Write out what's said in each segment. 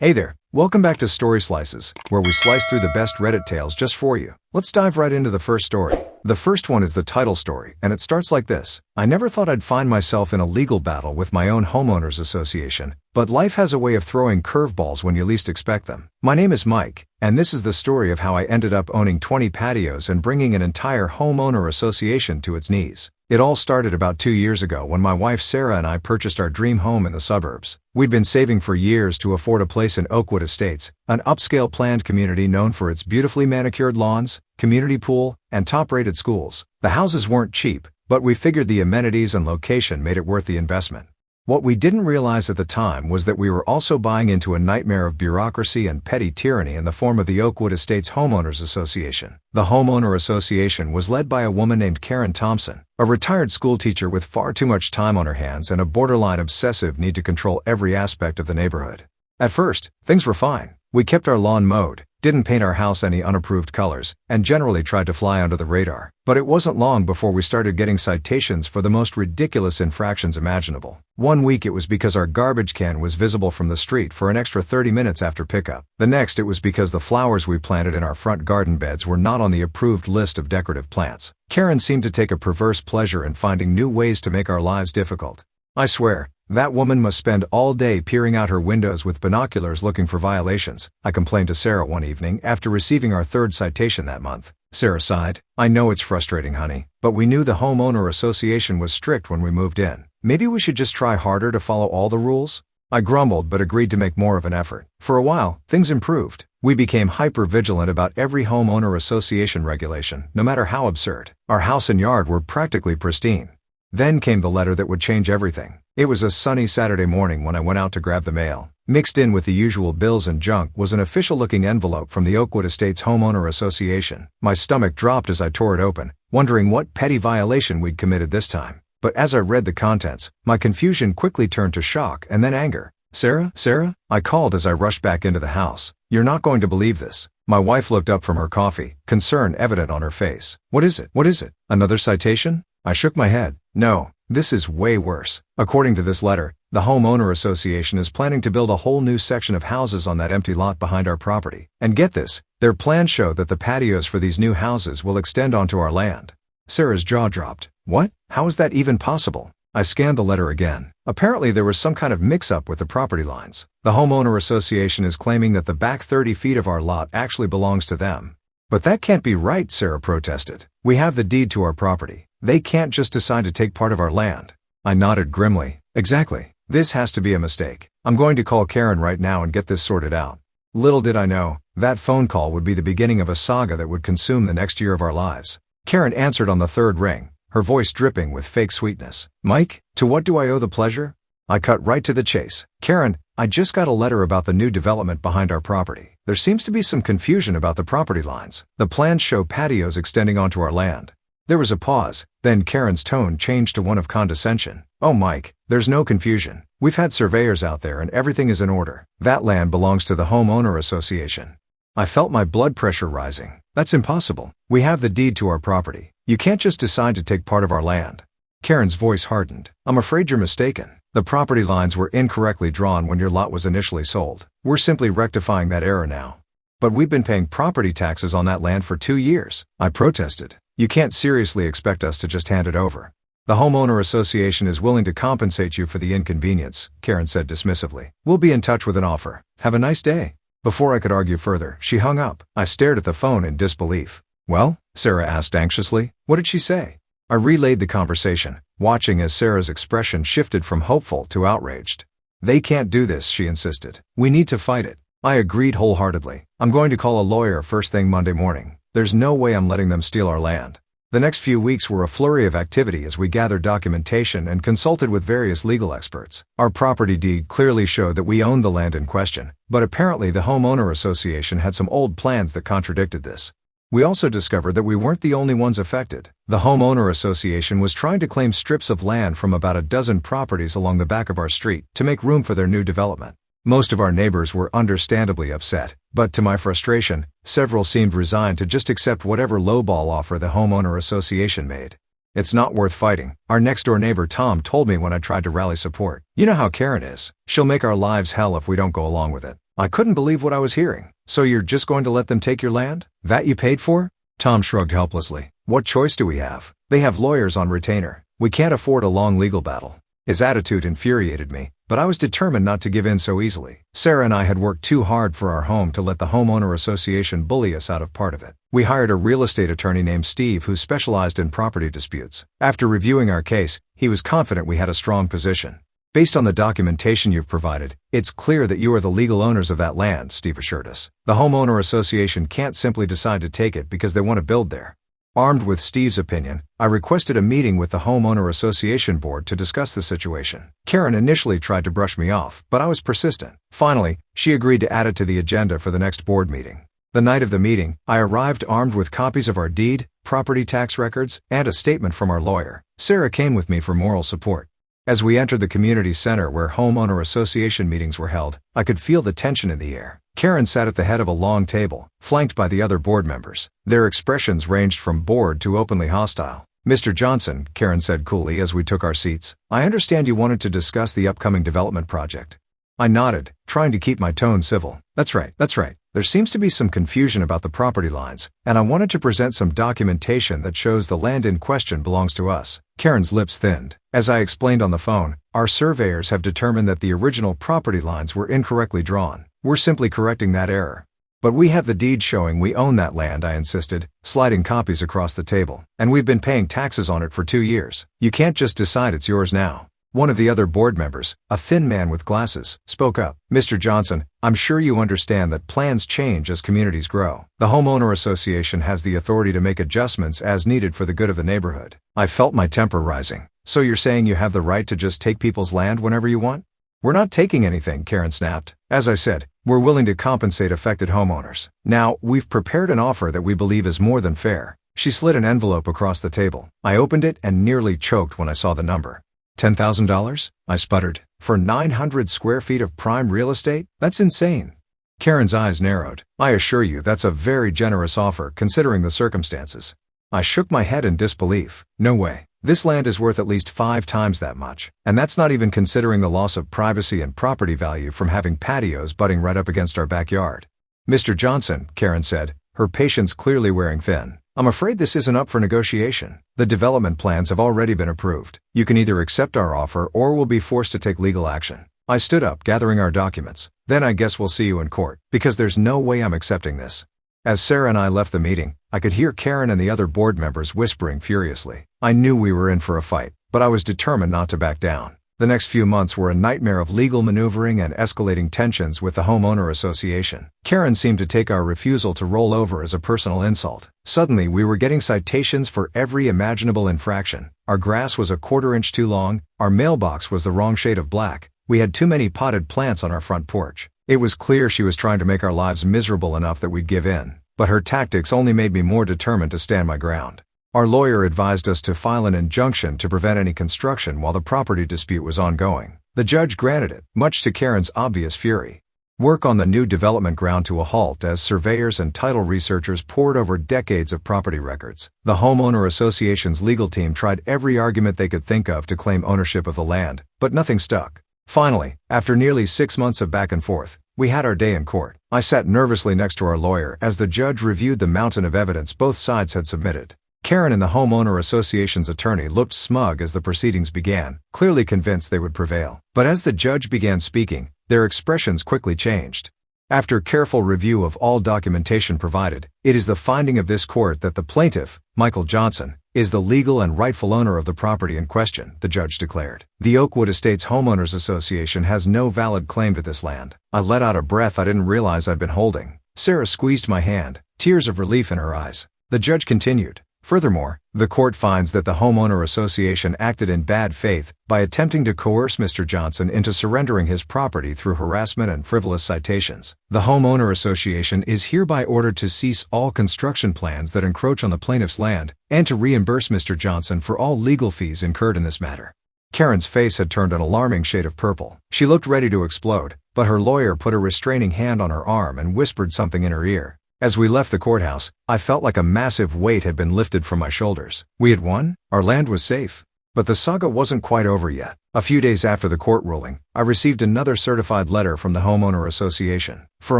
Hey there, welcome back to Story Slices, where we slice through the best Reddit tales just for you. Let's dive right into the first story. The first one is the Tittle story, and it starts like this. I never thought I'd find myself in a legal battle with my own homeowners association, but life has a way of throwing curveballs when you least expect them. My name is Mike, and this is the story of how I ended up owning 20 patios and bringing an entire homeowner association to its knees. It all started about 2 years ago when my wife Sarah and I purchased our dream home in the suburbs. We'd been saving for years to afford a place in Oakwood Estates, an upscale planned community known for its beautifully manicured lawns, community pool, and top-rated schools. The houses weren't cheap, but we figured the amenities and location made it worth the investment. What we didn't realize at the time was that we were also buying into a nightmare of bureaucracy and petty tyranny in the form of the Oakwood Estates Homeowners Association. The Homeowner Association was led by a woman named Karen Thompson, a retired schoolteacher with far too much time on her hands and a borderline obsessive need to control every aspect of the neighborhood. At first, things were fine. We kept our lawn mowed, didn't paint our house any unapproved colors, and generally tried to fly under the radar. But it wasn't long before we started getting citations for the most ridiculous infractions imaginable. One week it was because our garbage can was visible from the street for an extra 30 minutes after pickup. The next it was because the flowers we planted in our front garden beds were not on the approved list of decorative plants. Karen seemed to take a perverse pleasure in finding new ways to make our lives difficult. I swear, that woman must spend all day peering out her windows with binoculars looking for violations, I complained to Sarah one evening after receiving our third citation that month. Sarah sighed. I know it's frustrating, honey, but we knew the homeowner association was strict when we moved in. Maybe we should just try harder to follow all the rules? I grumbled but agreed to make more of an effort. For a while, things improved. We became hyper-vigilant about every homeowner association regulation, no matter how absurd. Our house and yard were practically pristine. Then came the letter that would change everything. It was a sunny Saturday morning when I went out to grab the mail. Mixed in with the usual bills and junk was an official-looking envelope from the Oakwood Estates Homeowner Association. My stomach dropped as I tore it open, wondering what petty violation we'd committed this time. But as I read the contents, my confusion quickly turned to shock and then anger. Sarah? I called as I rushed back into the house. You're not going to believe this. My wife looked up from her coffee, concern evident on her face. What is it? Another citation? I shook my head. No, this is way worse. According to this letter, the Homeowner Association is planning to build a whole new section of houses on that empty lot behind our property. And get this, their plans show that the patios for these new houses will extend onto our land. Sarah's jaw dropped. What? How is that even possible? I scanned the letter again. Apparently there was some kind of mix-up with the property lines. The Homeowner Association is claiming that the back 30 feet of our lot actually belongs to them. But that can't be right, Sarah protested. We have the deed to our property. They can't just decide to take part of our land. I nodded grimly. Exactly. This has to be a mistake. I'm going to call Karen right now and get this sorted out. Little did I know, that phone call would be the beginning of a saga that would consume the next year of our lives. Karen answered on the third ring, her voice dripping with fake sweetness. Mike, to what do I owe the pleasure? I cut right to the chase. Karen, I just got a letter about the new development behind our property. There seems to be some confusion about the property lines. The plans show patios extending onto our land. There was a pause, then Karen's tone changed to one of condescension. Oh Mike, there's no confusion. We've had surveyors out there and everything is in order. That land belongs to the Homeowner Association. I felt my blood pressure rising. That's impossible. We have the deed to our property. You can't just decide to take part of our land. Karen's voice hardened. I'm afraid you're mistaken. The property lines were incorrectly drawn when your lot was initially sold. We're simply rectifying that error now. But we've been paying property taxes on that land for 2 years. I protested. You can't seriously expect us to just hand it over. The Homeowner Association is willing to compensate you for the inconvenience, Karen said dismissively. We'll be in touch with an offer. Have a nice day. Before I could argue further, she hung up. I stared at the phone in disbelief. Well? Sarah asked anxiously. What did she say? I relayed the conversation, watching as Sarah's expression shifted from hopeful to outraged. They can't do this, she insisted. We need to fight it. I agreed wholeheartedly. I'm going to call a lawyer first thing Monday morning. There's no way I'm letting them steal our land. The next few weeks were a flurry of activity as we gathered documentation and consulted with various legal experts. Our property deed clearly showed that we owned the land in question, but apparently the Homeowner Association had some old plans that contradicted this. We also discovered that we weren't the only ones affected. The Homeowner Association was trying to claim strips of land from about a dozen properties along the back of our street to make room for their new development. Most of our neighbors were understandably upset, but to my frustration, several seemed resigned to just accept whatever lowball offer the Homeowner Association made. It's not worth fighting, our next-door neighbor Tom told me when I tried to rally support. You know how Karen is. She'll make our lives hell if we don't go along with it. I couldn't believe what I was hearing. So you're just going to let them take your land? That you paid for? Tom shrugged helplessly. What choice do we have? They have lawyers on retainer. We can't afford a long legal battle. His attitude infuriated me, but I was determined not to give in so easily. Sarah and I had worked too hard for our home to let the homeowner association bully us out of part of it. We hired a real estate attorney named Steve who specialized in property disputes. After reviewing our case, he was confident we had a strong position. Based on the documentation you've provided, it's clear that you are the legal owners of that land, Steve assured us. The homeowner association can't simply decide to take it because they want to build there. Armed with Steve's opinion, I requested a meeting with the homeowner association board to discuss the situation. Karen initially tried to brush me off, but I was persistent. Finally, she agreed to add it to the agenda for the next board meeting. The night of the meeting, I arrived armed with copies of our deed, property tax records, and a statement from our lawyer. Sarah came with me for moral support. As we entered the community center where homeowner association meetings were held, I could feel the tension in the air. Karen sat at the head of a long table, flanked by the other board members. Their expressions ranged from bored to openly hostile. Mr. Johnson, Karen said coolly as we took our seats, I understand you wanted to discuss the upcoming development project. I nodded, trying to keep my tone civil. That's right. There seems to be some confusion about the property lines, and I wanted to present some documentation that shows the land in question belongs to us. Karen's lips thinned. As I explained on the phone, our surveyors have determined that the original property lines were incorrectly drawn. We're simply correcting that error. But we have the deed showing we own that land, I insisted, sliding copies across the table. And we've been paying taxes on it for 2 years. You can't just decide it's yours now. One of the other board members, a thin man with glasses, spoke up. Mr. Johnson, I'm sure you understand that plans change as communities grow. The homeowner association has the authority to make adjustments as needed for the good of the neighborhood. I felt my temper rising. So you're saying you have the right to just take people's land whenever you want? We're not taking anything, Karen snapped. As I said, we're willing to compensate affected homeowners. Now, we've prepared an offer that we believe is more than fair. She slid an envelope across the table. I opened it and nearly choked when I saw the number. $10,000? I sputtered. For 900 square feet of prime real estate? That's insane. Karen's eyes narrowed. I assure you that's a very generous offer considering the circumstances. I shook my head in disbelief. No way. This land is worth at least 5 times that much. And that's not even considering the loss of privacy and property value from having patios butting right up against our backyard. Mr. Johnson, Karen said, her patience clearly wearing thin. I'm afraid this isn't up for negotiation. The development plans have already been approved. You can either accept our offer or we'll be forced to take legal action. I stood up, gathering our documents. Then I guess we'll see you in court, because there's no way I'm accepting this. As Sarah and I left the meeting, I could hear Karen and the other board members whispering furiously. I knew we were in for a fight, but I was determined not to back down. The next few months were a nightmare of legal maneuvering and escalating tensions with the homeowner association. Karen seemed to take our refusal to roll over as a personal insult. Suddenly, we were getting citations for every imaginable infraction. Our grass was a 1/4 inch too long, our mailbox was the wrong shade of black, we had too many potted plants on our front porch. It was clear she was trying to make our lives miserable enough that we'd give in. But her tactics only made me more determined to stand my ground. Our lawyer advised us to file an injunction to prevent any construction while the property dispute was ongoing. The judge granted it, much to Karen's obvious fury. Work on the new development ground to a halt as surveyors and title researchers pored over decades of property records. The homeowner association's legal team tried every argument they could think of to claim ownership of the land, but nothing stuck. Finally, after nearly 6 months of back and forth, we had our day in court. I sat nervously next to our lawyer as the judge reviewed the mountain of evidence both sides had submitted. Karen and the homeowner association's attorney looked smug as the proceedings began, clearly convinced they would prevail. But as the judge began speaking, their expressions quickly changed. After careful review of all documentation provided, it is the finding of this court that the plaintiff, Michael Johnson, is the legal and rightful owner of the property in question, the judge declared. The Oakwood Estates Homeowners Association has no valid claim to this land. I let out a breath I didn't realize I'd been holding. Sarah squeezed my hand, tears of relief in her eyes. The judge continued. Furthermore, the court finds that the homeowner association acted in bad faith by attempting to coerce Mr. Johnson into surrendering his property through harassment and frivolous citations. The homeowner association is hereby ordered to cease all construction plans that encroach on the plaintiff's land and to reimburse Mr. Johnson for all legal fees incurred in this matter. Karen's face had turned an alarming shade of purple. She looked ready to explode, but her lawyer put a restraining hand on her arm and whispered something in her ear. As we left the courthouse, I felt like a massive weight had been lifted from my shoulders. We had won, our land was safe. But the saga wasn't quite over yet. A few days after the court ruling, I received another certified letter from the homeowner association. For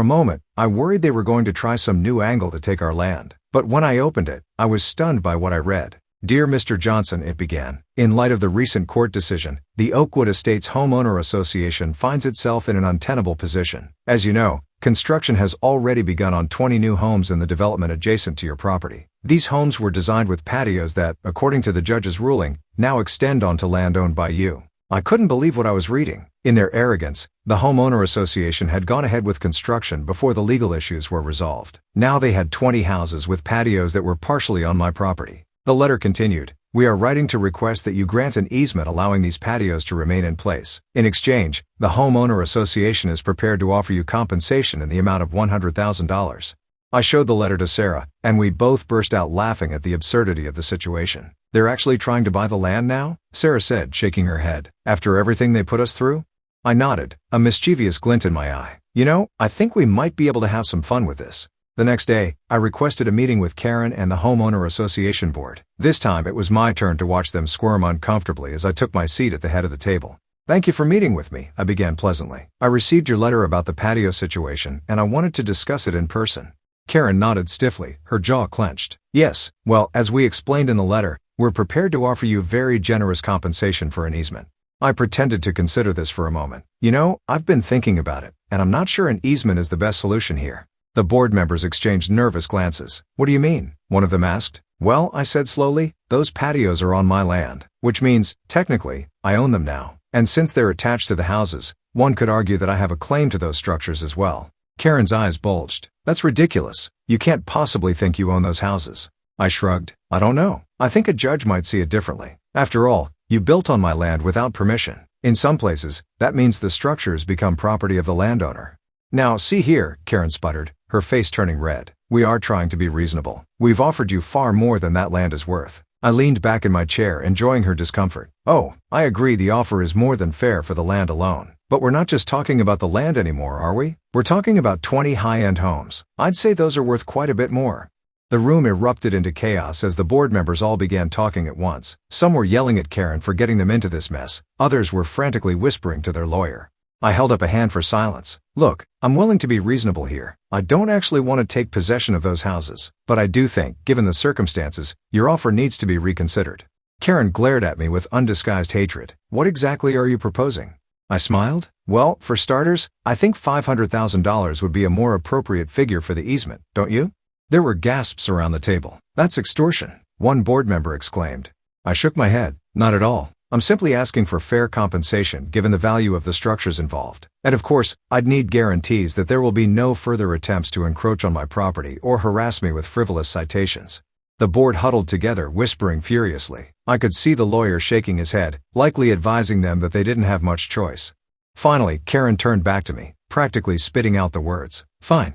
a moment, I worried they were going to try some new angle to take our land. But when I opened it, I was stunned by what I read. "Dear Mr. Johnson," it began, "in light of the recent court decision, the Oakwood Estates Homeowner Association finds itself in an untenable position. As you know, construction has already begun on 20 new homes in the development adjacent to your property. These homes were designed with patios that, according to the judge's ruling, now extend onto land owned by you." I couldn't believe what I was reading. In their arrogance, the homeowner association had gone ahead with construction before the legal issues were resolved. Now they had 20 houses with patios that were partially on my property. The letter continued, "We are writing to request that you grant an easement allowing these patios to remain in place. In exchange, the homeowner association is prepared to offer you compensation in the amount of $100,000. I showed the letter to Sarah, and we both burst out laughing at the absurdity of the situation. "They're actually trying to buy the land now?" Sarah said, shaking her head. "After everything they put us through?" I nodded, a mischievous glint in my eye. "You know, I think we might be able to have some fun with this." The next day, I requested a meeting with Karen and the homeowner association board. This time it was my turn to watch them squirm uncomfortably as I took my seat at the head of the table. "Thank you for meeting with me," I began pleasantly. "I received your letter about the patio situation and I wanted to discuss it in person." Karen nodded stiffly, her jaw clenched. "Yes, well, as we explained in the letter, we're prepared to offer you very generous compensation for an easement." I pretended to consider this for a moment. "You know, I've been thinking about it, and I'm not sure an easement is the best solution here." The board members exchanged nervous glances. "What do you mean?" one of them asked. "Well," I said slowly, "those patios are on my land, which means, technically, I own them now. And since they're attached to the houses, one could argue that I have a claim to those structures as well." Karen's eyes bulged. "That's ridiculous. You can't possibly think you own those houses." I shrugged. "I don't know. I think a judge might see it differently. After all, you built on my land without permission. In some places, that means the structures become property of the landowner." "Now, see here," Karen sputtered, her face turning red. "We are trying to be reasonable. We've offered you far more than that land is worth." I leaned back in my chair, enjoying her discomfort. "Oh, I agree the offer is more than fair for the land alone. But we're not just talking about the land anymore, are we? We're talking about 20 high-end homes. I'd say those are worth quite a bit more." The room erupted into chaos as the board members all began talking at once. Some were yelling at Karen for getting them into this mess. Others were frantically whispering to their lawyer. I held up a hand for silence. "Look, I'm willing to be reasonable here. I don't actually want to take possession of those houses, but I do think, given the circumstances, your offer needs to be reconsidered." Karen glared at me with undisguised hatred. "What exactly are you proposing?" I smiled. "Well, for starters, I think $500,000 would be a more appropriate figure for the easement, don't you?" There were gasps around the table. "That's extortion," one board member exclaimed. I shook my head. "Not at all. I'm simply asking for fair compensation given the value of the structures involved. And of course, I'd need guarantees that there will be no further attempts to encroach on my property or harass me with frivolous citations." The board huddled together, whispering furiously. I could see the lawyer shaking his head, likely advising them that they didn't have much choice. Finally, Karen turned back to me, practically spitting out the words. Fine.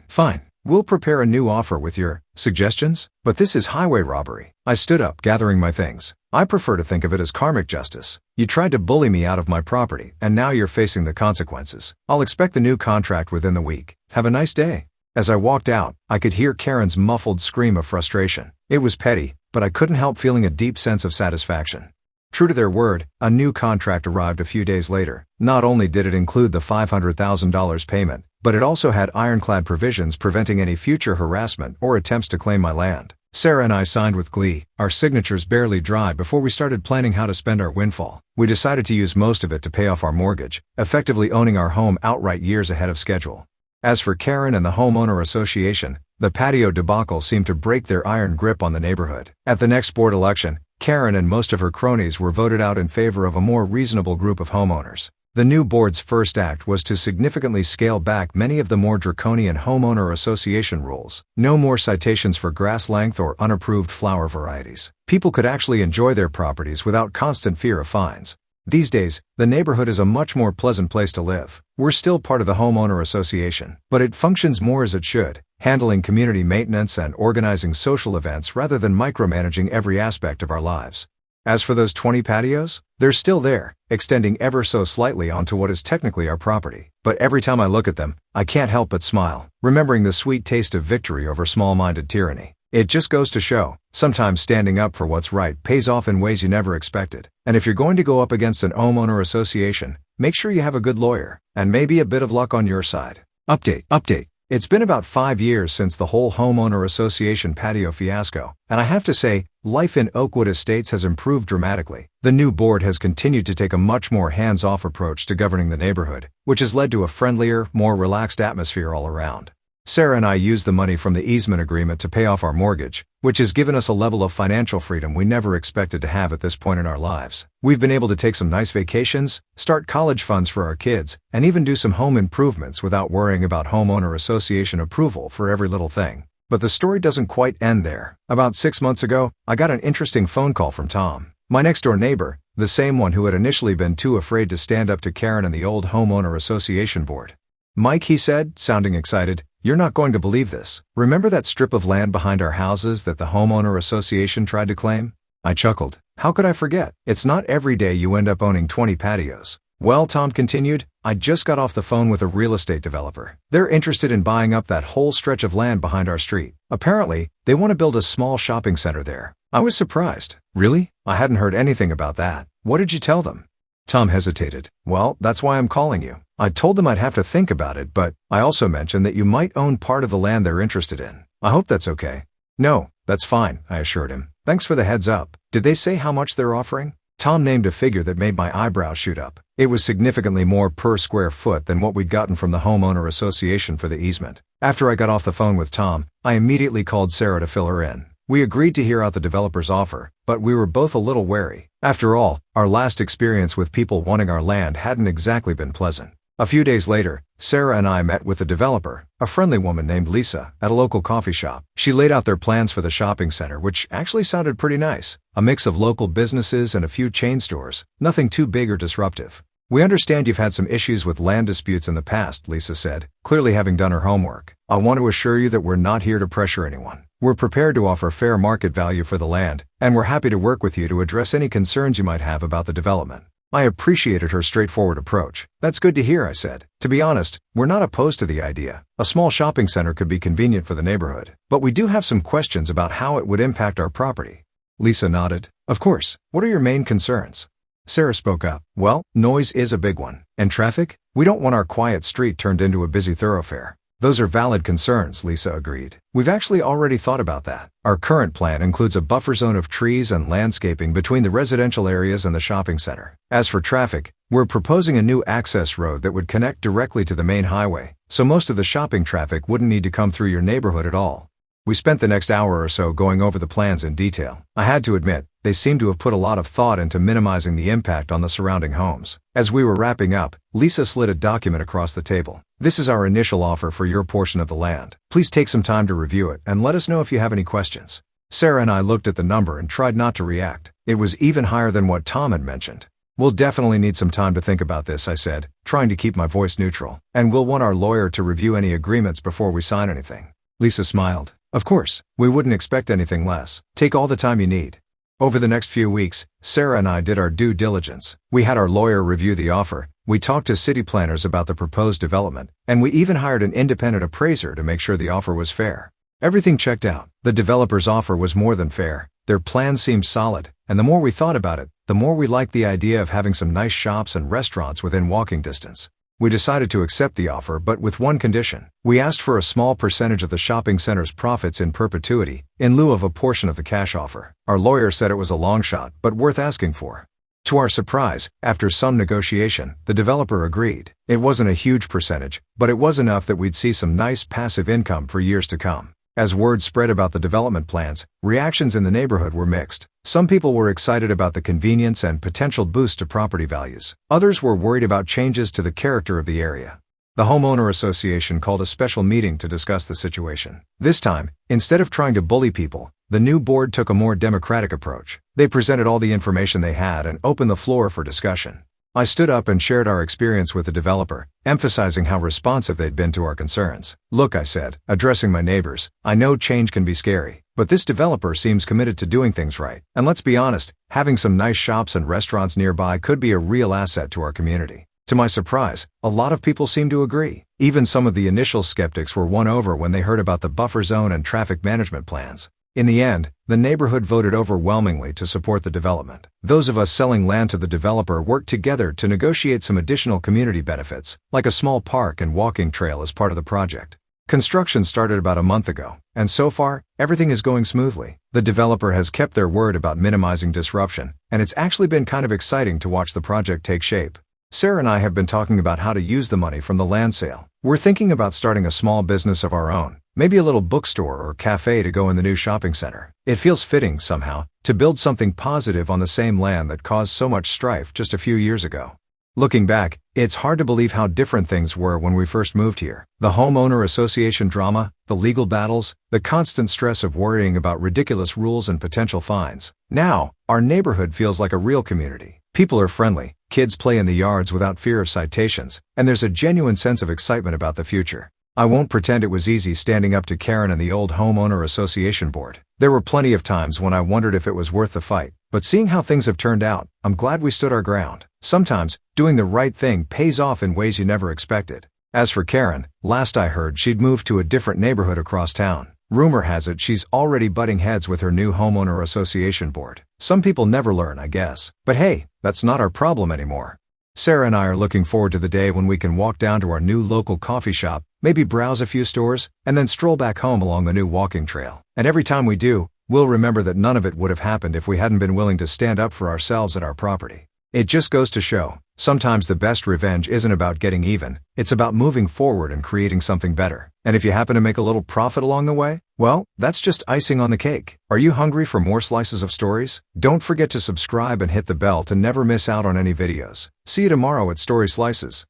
We'll prepare a new offer with your suggestions, but this is highway robbery." I stood up, gathering my things. "I prefer to think of it as karmic justice. You tried to bully me out of my property, and now you're facing the consequences. I'll expect the new contract within the week. Have a nice day." As I walked out, I could hear Karen's muffled scream of frustration. It was petty, but I couldn't help feeling a deep sense of satisfaction. True to their word, a new contract arrived a few days later. Not only did it include the $500,000 payment, but it also had ironclad provisions preventing any future harassment or attempts to claim my land. Sarah and I signed with glee, our signatures barely dry before we started planning how to spend our windfall. We decided to use most of it to pay off our mortgage, effectively owning our home outright years ahead of schedule. As for Karen and the homeowner association, the patio debacle seemed to break their iron grip on the neighborhood. At the next board election, Karen and most of her cronies were voted out in favor of a more reasonable group of homeowners. The new board's first act was to significantly scale back many of the more draconian homeowner association rules. No more citations for grass length or unapproved flower varieties. People could actually enjoy their properties without constant fear of fines. These days, the neighborhood is a much more pleasant place to live. We're still part of the homeowner association, but it functions more as it should, handling community maintenance and organizing social events rather than micromanaging every aspect of our lives. As for those 20 patios, they're still there, extending ever so slightly onto what is technically our property. But every time I look at them, I can't help but smile, remembering the sweet taste of victory over small-minded tyranny. It just goes to show, sometimes standing up for what's right pays off in ways you never expected. And if you're going to go up against an homeowner association, make sure you have a good lawyer, and maybe a bit of luck on your side. Update. It's been about 5 years since the whole homeowner association patio fiasco, and I have to say, life in Oakwood Estates has improved dramatically. The new board has continued to take a much more hands-off approach to governing the neighborhood, which has led to a friendlier, more relaxed atmosphere all around. Sarah and I used the money from the easement agreement to pay off our mortgage, which has given us a level of financial freedom we never expected to have at this point in our lives. We've been able to take some nice vacations, start college funds for our kids, and even do some home improvements without worrying about homeowner association approval for every little thing. But the story doesn't quite end there. About 6 months ago, I got an interesting phone call from Tom, my next-door neighbor, the same one who had initially been too afraid to stand up to Karen and the old homeowner association board. "Mike," he said, sounding excited, "you're not going to believe this. Remember that strip of land behind our houses that the homeowner association tried to claim?" I chuckled. How could I forget? It's not every day you end up owning 20 patios. "Well," Tom continued, "I just got off the phone with a real estate developer. They're interested in buying up that whole stretch of land behind our street. Apparently, they want to build a small shopping center there." I was surprised. "Really? I hadn't heard anything about that. What did you tell them?" Tom hesitated. "Well, that's why I'm calling you. I told them I'd have to think about it, but I also mentioned that you might own part of the land they're interested in. I hope that's okay." "No, that's fine," I assured him. "Thanks for the heads up. Did they say how much they're offering?" Tom named a figure that made my eyebrows shoot up. It was significantly more per square foot than what we'd gotten from the homeowner association for the easement. After I got off the phone with Tom, I immediately called Sarah to fill her in. We agreed to hear out the developer's offer, but we were both a little wary. After all, our last experience with people wanting our land hadn't exactly been pleasant. A few days later, Sarah and I met with the developer, a friendly woman named Lisa, at a local coffee shop. She laid out their plans for the shopping center, which actually sounded pretty nice. A mix of local businesses and a few chain stores, nothing too big or disruptive. "We understand you've had some issues with land disputes in the past," Lisa said, clearly having done her homework. "I want to assure you that we're not here to pressure anyone. We're prepared to offer fair market value for the land, and we're happy to work with you to address any concerns you might have about the development." I appreciated her straightforward approach. "That's good to hear," I said. "To be honest, we're not opposed to the idea. A small shopping center could be convenient for the neighborhood. But we do have some questions about how it would impact our property." Lisa nodded. "Of course. What are your main concerns?" Sarah spoke up. "Well, noise is a big one. And traffic? We don't want our quiet street turned into a busy thoroughfare." "Those are valid concerns," Lisa agreed. "We've actually already thought about that. Our current plan includes a buffer zone of trees and landscaping between the residential areas and the shopping center. As for traffic, we're proposing a new access road that would connect directly to the main highway, so most of the shopping traffic wouldn't need to come through your neighborhood at all." We spent the next hour or so going over the plans in detail. I had to admit, they seemed to have put a lot of thought into minimizing the impact on the surrounding homes. As we were wrapping up, Lisa slid a document across the table. "This is our initial offer for your portion of the land. Please take some time to review it and let us know if you have any questions." Sarah and I looked at the number and tried not to react. It was even higher than what Tom had mentioned. "We'll definitely need some time to think about this," I said, trying to keep my voice neutral. "And we'll want our lawyer to review any agreements before we sign anything." Lisa smiled. "Of course, we wouldn't expect anything less. Take all the time you need." Over the next few weeks, Sarah and I did our due diligence. We had our lawyer review the offer, we talked to city planners about the proposed development, and we even hired an independent appraiser to make sure the offer was fair. Everything checked out. The developer's offer was more than fair. Their plan seemed solid, and the more we thought about it, the more we liked the idea of having some nice shops and restaurants within walking distance. We decided to accept the offer, but with one condition. We asked for a small percentage of the shopping center's profits in perpetuity, in lieu of a portion of the cash offer. Our lawyer said it was a long shot, but worth asking for. To our surprise, after some negotiation, the developer agreed. It wasn't a huge percentage, but it was enough that we'd see some nice passive income for years to come. As word spread about the development plans, reactions in the neighborhood were mixed. Some people were excited about the convenience and potential boost to property values. Others were worried about changes to the character of the area. The homeowner association called a special meeting to discuss the situation. This time, instead of trying to bully people, the new board took a more democratic approach. They presented all the information they had and opened the floor for discussion. I stood up and shared our experience with the developer, emphasizing how responsive they'd been to our concerns. "Look," I said, addressing my neighbors, "I know change can be scary, but this developer seems committed to doing things right. And let's be honest, having some nice shops and restaurants nearby could be a real asset to our community." To my surprise, a lot of people seemed to agree. Even some of the initial skeptics were won over when they heard about the buffer zone and traffic management plans. In the end, the neighborhood voted overwhelmingly to support the development. Those of us selling land to the developer worked together to negotiate some additional community benefits, like a small park and walking trail as part of the project. Construction started about a month ago, and so far, everything is going smoothly. The developer has kept their word about minimizing disruption, and it's actually been kind of exciting to watch the project take shape. Sarah and I have been talking about how to use the money from the land sale. We're thinking about starting a small business of our own, maybe a little bookstore or cafe to go in the new shopping center. It feels fitting, somehow, to build something positive on the same land that caused so much strife just a few years ago. Looking back, it's hard to believe how different things were when we first moved here. The homeowner association drama, the legal battles, the constant stress of worrying about ridiculous rules and potential fines. Now, our neighborhood feels like a real community. People are friendly, kids play in the yards without fear of citations, and there's a genuine sense of excitement about the future. I won't pretend it was easy standing up to Karen and the old homeowner association board. There were plenty of times when I wondered if it was worth the fight, but seeing how things have turned out, I'm glad we stood our ground. Sometimes, doing the right thing pays off in ways you never expected. As for Karen, last I heard she'd moved to a different neighborhood across town. Rumor has it she's already butting heads with her new homeowner association board. Some people never learn, I guess. But hey, that's not our problem anymore. Sarah and I are looking forward to the day when we can walk down to our new local coffee shop, maybe browse a few stores, and then stroll back home along the new walking trail. And every time we do, we'll remember that none of it would have happened if we hadn't been willing to stand up for ourselves and our property. It just goes to show, sometimes the best revenge isn't about getting even, it's about moving forward and creating something better. And if you happen to make a little profit along the way, well, that's just icing on the cake. Are you hungry for more slices of stories? Don't forget to subscribe and hit the bell to never miss out on any videos. See you tomorrow at Story Slices.